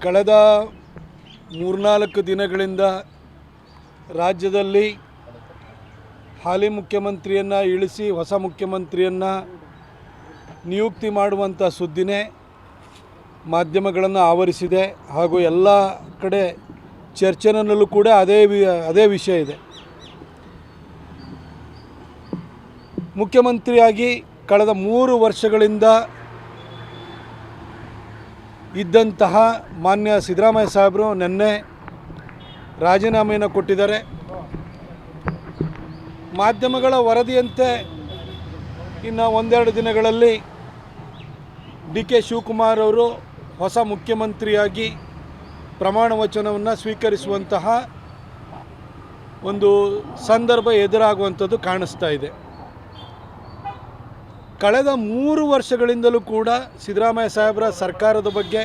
ಕಳೆದ 3-4 ದಿನಗಳಿಂದ ರಾಜ್ಯದಲ್ಲಿ ಹಾಲಿ ಮುಖ್ಯಮಂತ್ರಿಯನ್ನು ಇಳಿಸಿ ಹೊಸ ಮುಖ್ಯಮಂತ್ರಿಯನ್ನು ನಿಯುಕ್ತಿ ಮಾಡುವಂಥ ಸುದ್ದಿನೇ ಮಾಧ್ಯಮಗಳನ್ನು ಆವರಿಸಿದೆ ಹಾಗೂ ಎಲ್ಲ ಕಡೆ ಚರ್ಚೆನಲ್ಲೂ ಕೂಡ ಅದೇ ವಿಷಯ ಇದೆ. ಮುಖ್ಯಮಂತ್ರಿಯಾಗಿ ಕಳೆದ 3 ವರ್ಷಗಳಿಂದ ಇದ್ದಂತಹ ಮಾನ್ಯ ಸಿದ್ದರಾಮಯ್ಯ ಸಾಹೇಬರು ನಿನ್ನೆ ರಾಜೀನಾಮೆಯನ್ನು ಕೊಟ್ಟಿದ್ದಾರೆ. ಮಾಧ್ಯಮಗಳ ವರದಿಯಂತೆ ಇನ್ನು 1-2 ದಿನಗಳಲ್ಲಿ ಡಿ.ಕೆ. ಶಿವಕುಮಾರ್ ಅವರು ಹೊಸ ಮುಖ್ಯಮಂತ್ರಿಯಾಗಿ ಪ್ರಮಾಣ ವಚನವನ್ನು ಸ್ವೀಕರಿಸುವಂತಹ ಒಂದು ಸಂದರ್ಭ ಎದುರಾಗುವಂಥದ್ದು ಕಾಣಿಸ್ತಾ ಇದೆ. ಕಳೆದ 3 ವರ್ಷಗಳಿಂದಲೂ ಕೂಡ ಸಿದ್ದರಾಮಯ್ಯ ಸಾಹೇಬರ ಸರ್ಕಾರದ ಬಗ್ಗೆ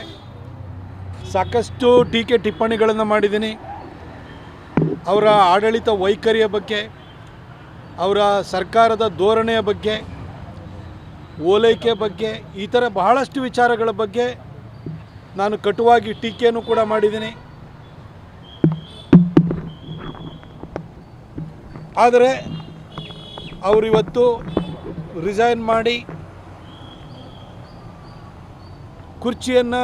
ಸಾಕಷ್ಟು ಟೀಕೆ ಟಿಪ್ಪಣಿಗಳನ್ನು ಮಾಡಿದ್ದೀನಿ. ಅವರ ಆಡಳಿತ ವೈಖರಿಯ ಬಗ್ಗೆ, ಅವರ ಸರ್ಕಾರದ ಧೋರಣೆಯ ಬಗ್ಗೆ, ಓಲೈಕೆ ಬಗ್ಗೆ, ಈ ಥರ ಬಹಳಷ್ಟು ವಿಚಾರಗಳ ಬಗ್ಗೆ ನಾನು ಕಟುವಾಗಿ ಟೀಕೆಯನ್ನು ಕೂಡ ಮಾಡಿದ್ದೀನಿ. ಆದರೆ ಅವರಿವತ್ತು ರಿಸೈನ್ ಮಾಡಿ ಕುರ್ಚಿಯನ್ನು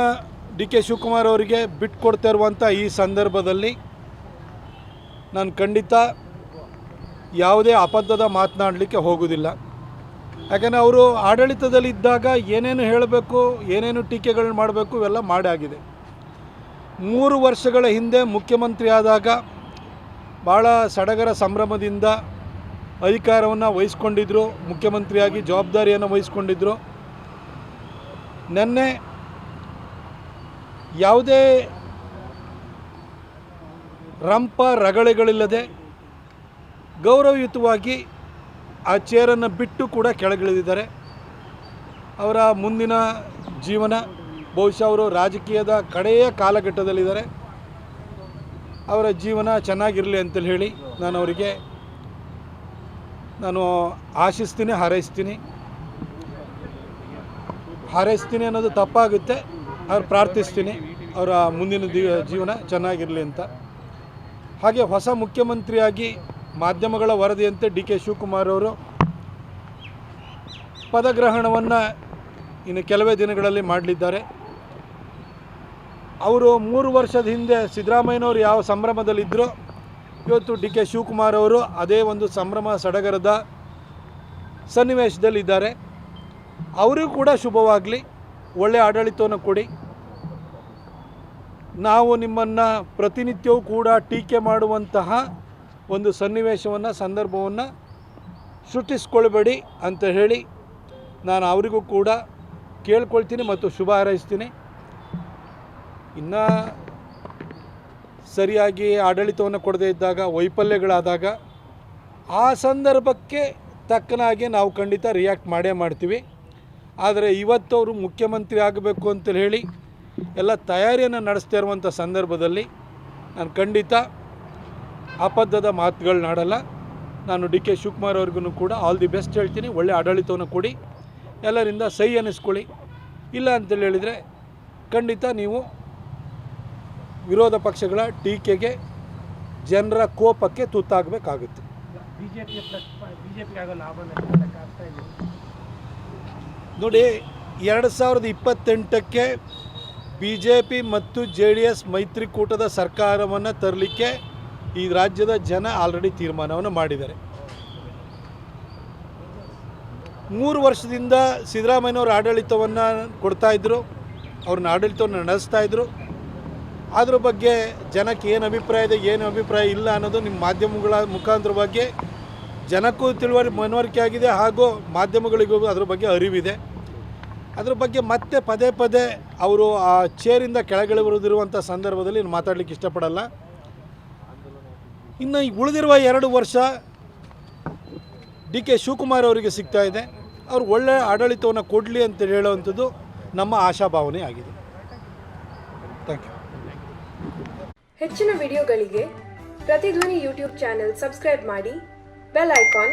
ಡಿ.ಕೆ. ಶಿವಕುಮಾರ್ ಅವರಿಗೆ ಬಿಟ್ಟುಕೊಡ್ತಾ ಇರುವಂಥ ಈ ಸಂದರ್ಭದಲ್ಲಿ ನಾನು ಖಂಡಿತ ಯಾವುದೇ ಅಬದ್ಧದ ಮಾತನಾಡಲಿಕ್ಕೆ ಹೋಗೋದಿಲ್ಲ. ಯಾಕಂದರೆ ಅವರು ಆಡಳಿತದಲ್ಲಿದ್ದಾಗ ಏನೇನು ಹೇಳಬೇಕು, ಏನೇನು ಟೀಕೆಗಳನ್ನ ಮಾಡಬೇಕು ಇವೆಲ್ಲ ಮಾಡಾಗಿದೆ. 3 ವರ್ಷಗಳ ಹಿಂದೆ ಮುಖ್ಯಮಂತ್ರಿ ಆದಾಗ ಭಾಳ ಸಡಗರ ಸಂಭ್ರಮದಿಂದ ಅಧಿಕಾರವನ್ನು ವಹಿಸ್ಕೊಂಡಿದ್ದರು, ಮುಖ್ಯಮಂತ್ರಿಯಾಗಿ ಜವಾಬ್ದಾರಿಯನ್ನು ವಹಿಸ್ಕೊಂಡಿದ್ದರು. ನಿನ್ನೆ ಯಾವುದೇ ರಂಪ ರಗಳೆಗಳಿಲ್ಲದೆ ಗೌರವಯುತವಾಗಿ ಆ ಚೇರನ್ನು ಬಿಟ್ಟು ಕೂಡ ಕೆಳಗಿಳಿದಿದ್ದಾರೆ. ಅವರ ಮುಂದಿನ ಜೀವನ ಬಹುಶಃ ಅವರು ರಾಜಕೀಯದ ಕಡೆಯ ಕಾಲಘಟ್ಟದಲ್ಲಿದ್ದಾರೆ. ಅವರ ಜೀವನ ಚೆನ್ನಾಗಿರಲಿ ಅಂತೇಳಿ ಹೇಳಿ ನಾನು ಅವರಿಗೆ ಆಶಿಸ್ತೀನಿ, ಹಾರೈಸ್ತೀನಿ ಅನ್ನೋದು ತಪ್ಪಾಗುತ್ತೆ. ಅವ್ರು ಪ್ರಾರ್ಥಿಸ್ತೀನಿ ಅವರ ಮುಂದಿನ ಜೀವನ ಚೆನ್ನಾಗಿರಲಿ ಅಂತ. ಹಾಗೆ ಹೊಸ ಮುಖ್ಯಮಂತ್ರಿಯಾಗಿ ಮಾಧ್ಯಮಗಳ ವರದಿಯಂತೆ ಡಿ.ಕೆ. ಶಿವಕುಮಾರ್ ಅವರು ಪದಗ್ರಹಣವನ್ನು ಇನ್ನು ಕೆಲವೇ ದಿನಗಳಲ್ಲಿ ಮಾಡಲಿದ್ದಾರೆ. ಅವರು 3 ವರ್ಷದ ಹಿಂದೆ ಸಿದ್ದರಾಮಯ್ಯನವರು ಯಾವ ಸಂಭ್ರಮದಲ್ಲಿದ್ದರೋ ಇವತ್ತು ಡಿ.ಕೆ. ಶಿವಕುಮಾರ್ ಅವರು ಅದೇ ಒಂದು ಸಂಭ್ರಮ ಸಡಗರದ ಸನ್ನಿವೇಶದಲ್ಲಿದ್ದಾರೆ. ಅವರಿಗೂ ಕೂಡ ಶುಭವಾಗಲಿ, ಒಳ್ಳೆಯ ಆಡಳಿತವನ್ನು ಕೊಡಿ. ನಾವು ನಿಮ್ಮನ್ನು ಪ್ರತಿನಿತ್ಯವೂ ಕೂಡ ಟೀಕೆ ಮಾಡುವಂತಹ ಒಂದು ಸನ್ನಿವೇಶವನ್ನು, ಸಂದರ್ಭವನ್ನು ಸೃಷ್ಟಿಸ್ಕೊಳ್ಬೇಡಿ ಅಂತ ಹೇಳಿ ನಾನು ಅವರಿಗೂ ಕೂಡ ಕೇಳ್ಕೊಳ್ತೀನಿ ಮತ್ತು ಶುಭ ಹಾರೈಸ್ತೀನಿ. ಇನ್ನು ಸರಿಯಾಗಿ ಆಡಳಿತವನ್ನು ಕೊಡದೇ ಇದ್ದಾಗ, ವೈಫಲ್ಯಗಳಾದಾಗ ಆ ಸಂದರ್ಭಕ್ಕೆ ತಕ್ಕನಾಗಿ ನಾವು ಖಂಡಿತ ರಿಯಾಕ್ಟ್ ಮಾಡೇ ಮಾಡ್ತೀವಿ. ಆದರೆ ಇವತ್ತು ಅವರು ಮುಖ್ಯಮಂತ್ರಿ ಆಗಬೇಕು ಅಂತೇಳಿ ಹೇಳಿ ಎಲ್ಲ ತಯಾರಿಯನ್ನು ನಡೆಸ್ತಾ ಇರುವಂಥ ಸಂದರ್ಭದಲ್ಲಿ ನಾನು ಖಂಡಿತ ಅಬದ್ಧದ ಮಾತುಗಳನ್ನಾಡಲ್ಲ. ನಾನು ಡಿ.ಕೆ. ಶಿವಕುಮಾರ್ ಅವ್ರಿಗೂ ಕೂಡ ಆಲ್ ದಿ ಬೆಸ್ಟ್ ಹೇಳ್ತೀನಿ. ಒಳ್ಳೆಯ ಆಡಳಿತವನ್ನು ಕೊಡಿ, ಎಲ್ಲರಿಂದ ಸೈ ಅನ್ನಿಸ್ಕೊಳ್ಳಿ. ಇಲ್ಲ ಅಂತೇಳಿ ಹೇಳಿದರೆ ಖಂಡಿತ ನೀವು ವಿರೋಧ ಪಕ್ಷಗಳ ಟೀಕೆಗೆ, ಜನರ ಕೋಪಕ್ಕೆ ತುತ್ತಾಗಬೇಕಾಗುತ್ತೆ. ನೋಡಿ, 2028ಕ್ಕೆ BJP ಮತ್ತು JDS ಮೈತ್ರಿಕೂಟದ ಸರ್ಕಾರವನ್ನು ತರಲಿಕ್ಕೆ ಈ ರಾಜ್ಯದ ಜನ ಆಲ್ರೆಡಿ ತೀರ್ಮಾನವನ್ನು ಮಾಡಿದ್ದಾರೆ. 3 ವರ್ಷದಿಂದ ಸಿದ್ದರಾಮಯ್ಯನವರು ಆಡಳಿತವನ್ನು ಕೊಡ್ತಾಯಿದ್ರು, ಅವ್ರನ್ನ ಆಡಳಿತವನ್ನು ನಡೆಸ್ತಾಯಿದ್ರು. ಅದ್ರ ಬಗ್ಗೆ ಜನಕ್ಕೆ ಏನು ಅಭಿಪ್ರಾಯ ಇದೆ, ಏನು ಅಭಿಪ್ರಾಯ ಇಲ್ಲ ಅನ್ನೋದು ನಿಮ್ಮ ಮಾಧ್ಯಮಗಳ ಮುಖಾಂತರವಾಗಿ ಜನಕ್ಕೂ ಮನವರಿಕೆ ಆಗಿದೆ, ಹಾಗೂ ಮಾಧ್ಯಮಗಳಿಗೂ ಅದ್ರ ಬಗ್ಗೆ ಅರಿವಿದೆ. ಅದ್ರ ಬಗ್ಗೆ ಮತ್ತೆ ಪದೇ ಅವರು ಆ ಚೇರಿಂದ ಕೆಳಗಿಳಿದಿರುವಂಥ ಸಂದರ್ಭದಲ್ಲಿ ನಾನು ಮಾತಾಡಲಿಕ್ಕೆ ಇಷ್ಟಪಡಲ್ಲ. ಇನ್ನು ಉಳಿದಿರುವ 2 ವರ್ಷ ಡಿ.ಕೆ. ಶಿವಕುಮಾರ್ ಅವರಿಗೆ ಸಿಗ್ತಾ ಇದೆ. ಅವರು ಒಳ್ಳೆಯ ಆಡಳಿತವನ್ನು ಕೊಡಲಿ ಅಂತ ಹೇಳುವಂಥದ್ದು ನಮ್ಮ ಆಶಾಭಾವನೆ ಆಗಿದೆ. Thank you. ಹೆಚ್ಚಿನ ವಿಡಿಯೋಗಳಿಗೆ ಪ್ರತಿಧ್ವನಿ ಯೂಟ್ಯೂಬ್ ಚಾನೆಲ್ ಸಬ್ಸ್ಕ್ರೈಬ್ ಮಾಡಿ, ಬೆಲ್ ಐಕಾನ್